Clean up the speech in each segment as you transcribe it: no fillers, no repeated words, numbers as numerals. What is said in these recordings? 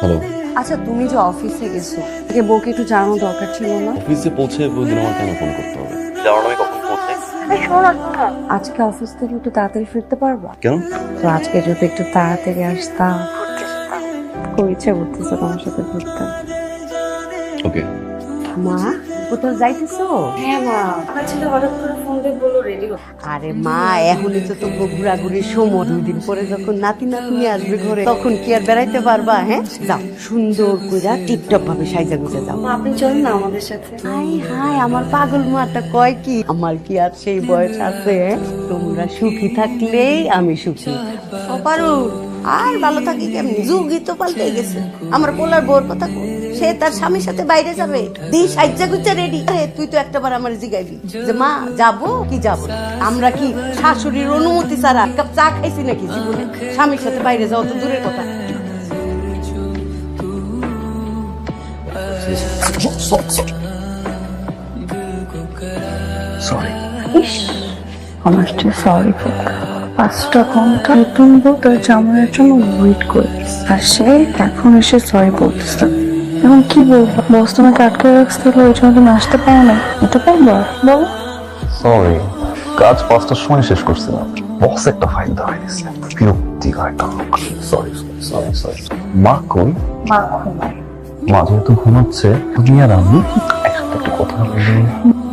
Hello. আচ্ছা, তুমি যে অফিসে গেছো, বউকে একটু জানানো দরকার ছিল না? অফিসে পৌঁছে প্রতিদিন আমার কেন ফোন করতে হবে? জানানো আমি কখন পৌঁছাই? আজকে অফিস থেকে একটু তাড়াতাড়ি ফিরতে পারবা? কেন? তো আজকে যদি একটু তাড়াতাড়ি আসতাম, খুব ইচ্ছা করতেছে তোমার সাথে ঘুরতে। ওকে। মা, কোথাও যাইতেছো? হ্যাঁ মা, আমার ছেলে হঠাৎ করে ফোন দিয়ে বললো রেডি হো। আরে মা, এখনই তো তোমার ঘোরাঘুরির সময়। 2 দিন পরে যখন নাতি নাতনি আসবে ঘরে, তখন কি আর বেড়াইতে পারবা? হ্যাঁ, যাও সুন্দর করে টিপটপ ভাবে সাইজা গুজা যাও। মা, আপনি চলুন না আমাদের সাথে। হাই হাই, আমার পাগল মাটা কয় কি, আমার কি আর সেই বয়স আছে? তোমরা সুখী থাকলেই আমি সুখী। পারু আর ভালো থাকি কেমনি? যুগই তো পাল্টে গেছে। আমার পোলার বউর কথা কই, সে তার স্বামীর সাথে বাইরে যাবে, দি সাইজা গুজা রেডি। আরে তুই তো একটাবার আমার জিগাইবি যে মা যাবো কি যাবো না? আমরা কি শাশুড়ির অনুমতি ছাড়া এক কাপ চা খাইছি নাকি জীবনে? স্বামীর সাথে বাইরে যাওয়া তো দূরের কথা। সরি। আমার তো সরি 5টা ঘন্টা নতুন বউ তার জামাইয়ের জন্য ওয়েট করেছে, আর সে এখন এসে সরি বলতেছে। এখন কি বলবো? বস তোমাকে আটকে রাখছিল, ওই জন্য তুমি আসতে পারো না। এটা পারবো বল। সরি, কাজ 5টার সময় শেষ করছিলাম। বস একটা ফাইল দেওয়া দিচ্ছে, বিরক্তিকর একটা লোক। Sorry sorry sorry. মা কই? মা ঘুমায়। মা যেহেতু ঘুমাচ্ছে, তুমি আর আমি একসাথে একটু কথা বলি।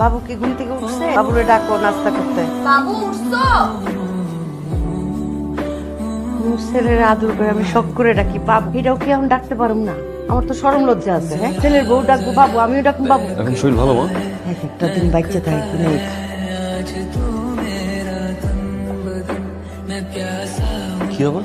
বাবুকে ঘুম থেকে উঠছে, বাবুরে ডাকো নাস্তা করতে। বাবু উঠছো? ছেলের আদর করে আমি শখ করে ডাকি বাবু, এটাও কি এখন ডাকতে পারুম না? আমার তো শরম লজ্জা আছে। হ্যাঁ, ছেলের বউ ডাকবো বাবু, আমিও ডাকবো বাবু। এখন শরীর ভালো মা? একটা দিন বাচ্চা থাকি নেই। কি হবে?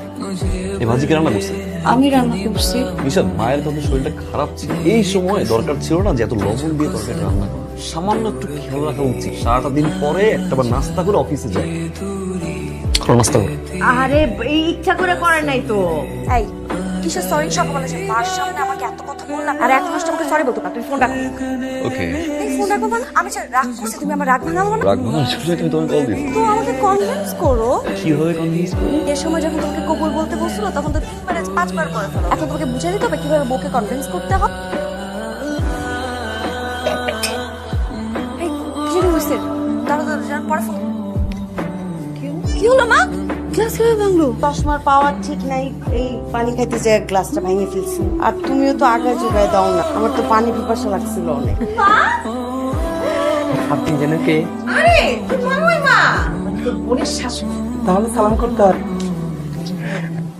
এই ভাজি কে রান্না করছে? আমি রান্না করছি। নিশাদ, মায়ের তখন শরীরটা খারাপ ছিল, এই সময় দরকার ছিল না যে এত লবণ দিয়ে তরকারি রান্না করা। সামান্য একটু খেয়াল রাখা উচিত। সারাটা দিন পরে একটাবার নাস্তা করে অফিসে যায়। নাস্তা করো। আরে এই ইচ্ছা করে করে নাই তো। এই কিসের সরি? সকালে যে মার সামনে আমাকে এত কথা বললাম, আর এখন আসলে আমাকে সরি বলতো না। তুমি ফোন রাখো। ওকে। এই ফোন রাখো না, আমি যে রাগ করছি, তুমি আমার রাগ ভাঙাবো না। রাগ ভাঙার সুযোগ তুমি তোমাকে কল দিই। তো আমাকে কনভিন্স করো। কিভাবে কনভিন্স করবো? এর সময় যখন তোমাকে কবুল বলতে বলছিল, তখন তো 3 বার 5 বার করে ফেলো। এখন তোমাকে বুঝিয়ে দিতে হবে কিভাবে বউকে কনভিন্স করতে হয়। এই কি হয়েছে? দাঁড়া দাঁড়া, পরে ফোন। কি হলো মা? গ্লাস কিভাবে ভাঙলো? চশমার পাওয়ার ঠিক নাই, এই পানি খাইতে যে গ্লাসটা ভেঙে ফেলছি। আর তুমিও তো আগে জোগায় দাও না, আমার তো পানি পিপাসা লাগছিল অনেক। আপনি যেন কে? আরে তুই মামুই মা, তোর বোনের শাশুড়ি। তাহলে সালাম করতে হবে।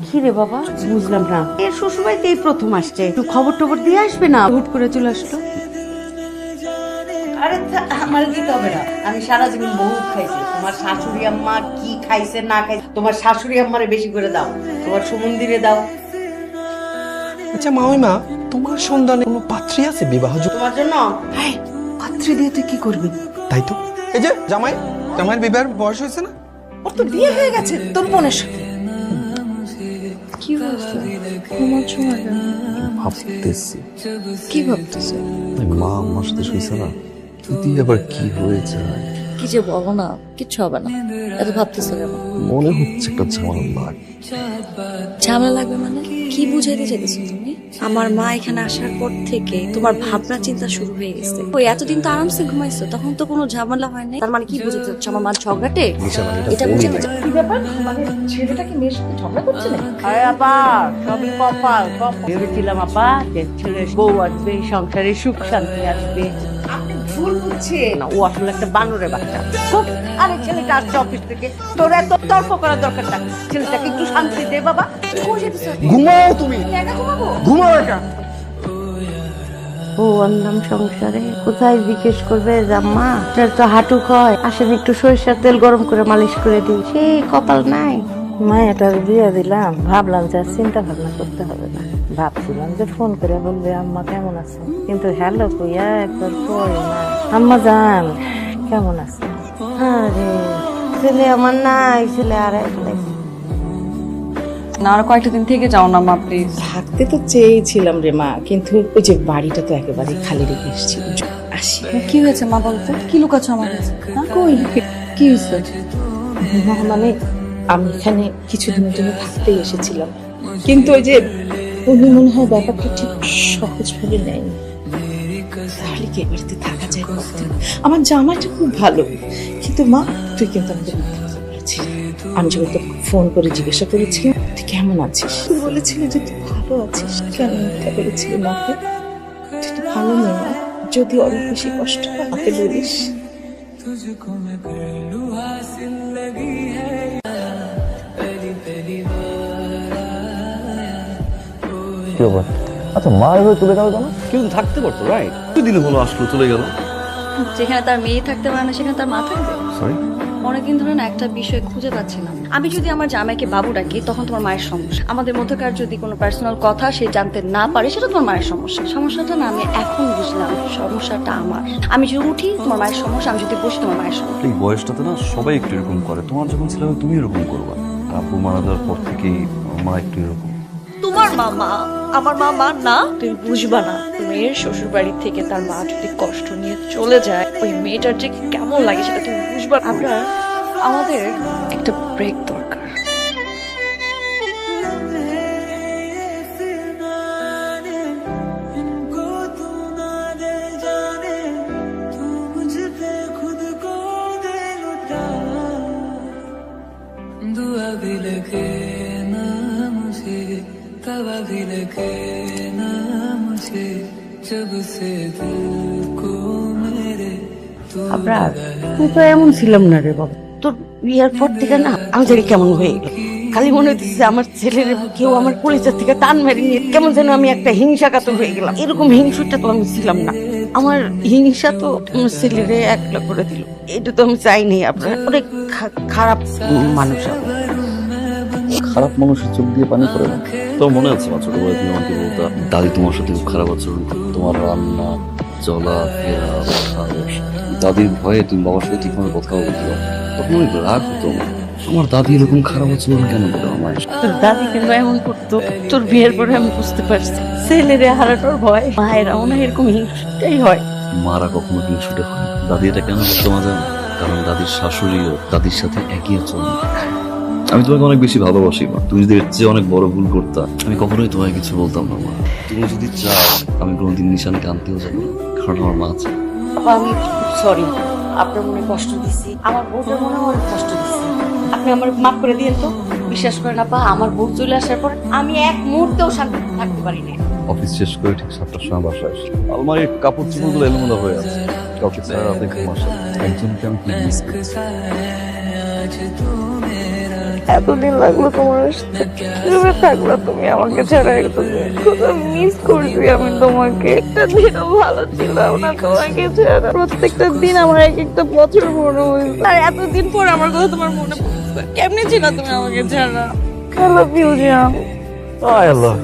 কি রে বাবা, বুঝলাম না। এর শ্বশুরবাড়িতে এই প্রথম আসছে, একটু খবর টবর দিয়ে আসবে না? হুট করে চলে আসলো। আরে আমার দিতে হবে না, আমি সারা জীবন বহুত খাইছি। তোমার শাশুড়ি আম্মা কি খাইছে না খাইছে, তোমার শাশুড়ি আম্মারে বেশি করে দাও, তোমার সুমন্দিরে দাও। আচ্ছা মামিমা, তোমার সন্ধানে কোনো পাত্রী আছে বিবাহযোগ্য? তোমার জন্য পাত্রী দিয়ে তুই কি করবি? তাই তো, এই যে জামাইয়ের বিবাহের বয়স হয়েছে না? ওর তো বিয়ে হয়ে গেছে তোর বোনের সাথে। কি হয়েছে? ঘুমাচ্ছো না কেন? ভাবতেছি কি ভাবতেছো? মা আমার সাথে শুয়েছে না, যদি আবার কি হয়ে যায়। কি যে বলো না, কিচ্ছু হবে না। এত ভাবতেছো কেন? মনে হচ্ছে একটা ঝামেলা লাগে। ঝামেলা লাগবে মানে? কি বুঝাইতে চাইতেছো তুমি? আমার মা এখানে আসার পর থেকে তোমার ভাবনা চিন্তা শুরু হয়ে গেছে। ওই এতদিন তো আরামসে ঘুমাইছো, তখন তো কোনো ঝামেলা হয় নাই। তার মানে কি বুঝাতে চাচ্ছ? আমার মা ঝগড়াটে? এটা বুঝাতে চাচ্ছ? কি ব্যাপার? মানে ছেলেটা কি মেয়ের সাথে ঝগড়া করছে না? আরে আপা, সবই কপাল। ভেবেছিলাম আপা যে ছেলের বউ আসবে, সংসারে সুখ শান্তি আসবে। আপনি ভুল বুঝছেন না, ও আসলে একটা বানরের বাচ্চা। আরে ছেলেটা আসছে অফিস থেকে, তোর এত তর্ক করার দরকারটা, ছেলেটাকে একটু শান্তি দে বাবা। ঘুমাও তুমি, একা ঘুমাবো? ঘুমাও একা। ও অন্যাম সংসারে কোথায় জিজ্ঞেস করবে জাম্মা? তার তো হাঁটু ক্ষয়, আসেন একটু সরিষার তেল গরম করে মালিশ করে দিই। সেই কপাল নাই। মায়াটার বিয়ে দিলাম, ভাবলাম যে আর চিন্তা ভাবনা করতে হবে না। ভাবছিলাম যে ফোন করে বলবে আম্মা কেমন আছে, কিন্তু হ্যালো কইয়া একবার কই না। আম্মা জান কেমন আছে? আরে ছেলে আমার নাই, ছেলে আর একলাই। না, আর কয়েকটা দিন থেকে যাও না মা, প্লিজ। থাকতে তো চেয়েছিলাম রে মা, কিন্তু ওই যে বাড়িটা তো একেবারে খালি রেখে এসেছি। আসি। কি হয়েছে মা বলতো? কি লুকাচ্ছ আমার কাছে? কই কি হয়েছে? মানে আমি এখানে কিছুদিনের জন্য থাকতেই এসেছিলাম, কিন্তু ওই যে উনি মনে হয় ব্যাপারটা ঠিক সহজভাবে নেয়নি। তাহলে কি এ বাড়িতে থাকা যায় কতদিন? আমার জামাইটা খুব ভালো, কিন্তু মা তুই কিন্তু আমাকে মিথ্যা কথা বলেছিস। আমি যখন তোকে ফোন করে জিজ্ঞাসা করেছিলাম তুই কেমন আছিস, তুই বলেছিলি যে তুই ভালো আছিস। কেন মিথ্যা বলেছিলি মাকে? তুই তো ভালো মেয়ে না, যদি অনেক বেশি কষ্ট হয় আমাকে বলিস। কি ব্যাপার? আচ্ছা মা এভাবে চলে গেল কেন? কেউ তো থাকতে পারতো, রাইট? 2 দিন হলো আসলো, চলে গেল। যেখানে তার মেয়ে থাকতে পারে না সেখানে তার মা থাকবে। সরি, অনেকদিন ধরে না একটা বিষয় খুঁজে পাচ্ছিলাম। আমি যদি আমার জামাইকে বাবু ডাকি তখন তোমার মায়ের সমস্যা, আমাদের মধ্যকার যদি কোনো পার্সোনাল কথা সে জানতে না পারে সেটা তোমার মায়ের সমস্যা। সমস্যাটা না আমি এখন বুঝলাম, সমস্যাটা আমার। আমি যদি উঠি তোমার মায়ের সমস্যা, আমি যদি বসি তোমার মায়ের সমস্যা। এই বয়সটাতে না সবাই একটু এরকম করে। তোমার যখন ছিল তুমি এরকম করবা, আর আব্বু মারা যাওয়ার পর থেকেই মা একটু এরকম। তোমার মামা আমার মামা না, তুমি বুঝবা না। মেয়ের শ্বশুর বাড়ি থেকে তার মা যদি কষ্ট নিয়ে চলে যায়, ওই মেয়েটার যে কেমন লাগে সেটা তুমি বুঝবা। আমাদের একটা ব্রেক দরকার। दुआ भी लगे ना मुझे, तवा भी लगे ना मुझे, जब से दिल को मेरे तू আমরা তুই তো এমন ছিলাম না রে বাবা। তোর বিয়ের পর থেকে না আমি জানি কেমন হয়ে গেল। খালি মনে হচ্ছে আমার ছেলের কেউ আমার পরিচয় থেকে টান মেরে নিয়ে কেমন যেন আমি একটা হিংসা কাতর হয়ে গেলাম। এরকম হিংসুটা তো আমি ছিলাম না। আমার হিংসা তো আমার ছেলেরে একলা করে দিল। এটা তো আমি চাইনি। আপনার অনেক খারাপ মানুষ। খারাপ মানুষের চোখ দিয়ে পানি পড়ে না। তোর মনে আছে মা, ছোটবেলায় তুমি আমাকে বলতা দাদি তোমার সাথে খুব খারাপ আচরণ করতো, তোমার রান্না চলা ফেরা দাদির ভয়ে তুমি বাবার সাথে ঠিকমতো কথাও বলতে পারো। তখন অনেক রাগ হতো আমার। আমার দাদি এরকম খারাপ আচরণ কেন করে আমার? তোর দাদি কেন এমন করতো? তোর বিয়ের পরে আমি বুঝতে পারছি ছেলেরে হারানোর ভয় মায়েরাও না এরকম হিংসাটাই হয়। মারা কখনো হিংসুটে হয়। দাদি এটা কেন করতো মা জানো? কারণ দাদির শাশুড়িও দাদির সাথে একই আচরণ। আমি তোমাকে অনেক বেশি ভালোবাসি মা। তুমি যদি এর চেয়ে অনেক বড় ভুল করতা আমি কখনোই তোমায় কিছু বলতাম না মা। তুমি যদি চাও আমি কোনোদিন নিশানকে আনতেও যাবো না, কারণ আমার মা আছে। বাবা আমি সরি, আপনার মনে কষ্ট দিচ্ছি, আমার বউটার মনে অনেক কষ্ট দিচ্ছি। আপনি আমার মাফ করে দিয়েন তো। বিশ্বাস করেন আপা, আমার বউ চলে আসার পর আমি এক মুহূর্তেও শান্তি থাকতে পারি না। অফিস শেষ করে ঠিক 7টার সময় বাসায় আসি। আলমারির কাপড় চোপড়গুলো এলোমেলো হয়ে আছে। কাউকে ছাড়া রাতে ঘুম আসে না। একজনকে আমি খুব মিস করছি। এতদিন লাগলো তোমার আসতে, কিভাবে থাকলো তুমি আমাকে ছাড়া? কত মিস করছি আমি তোমাকে। একটা দিনও ভালো ছিলাম না তোমাকে ছাড়া। প্রত্যেকটা দিন আমার এক একটা বছর মনে হয়েছে। আর এতদিন পর আমার কথা তোমার মনে পড়ছে। কেমনে ছিল তুমি আমাকে ছাড়া? I love you, জান। আল্লাহ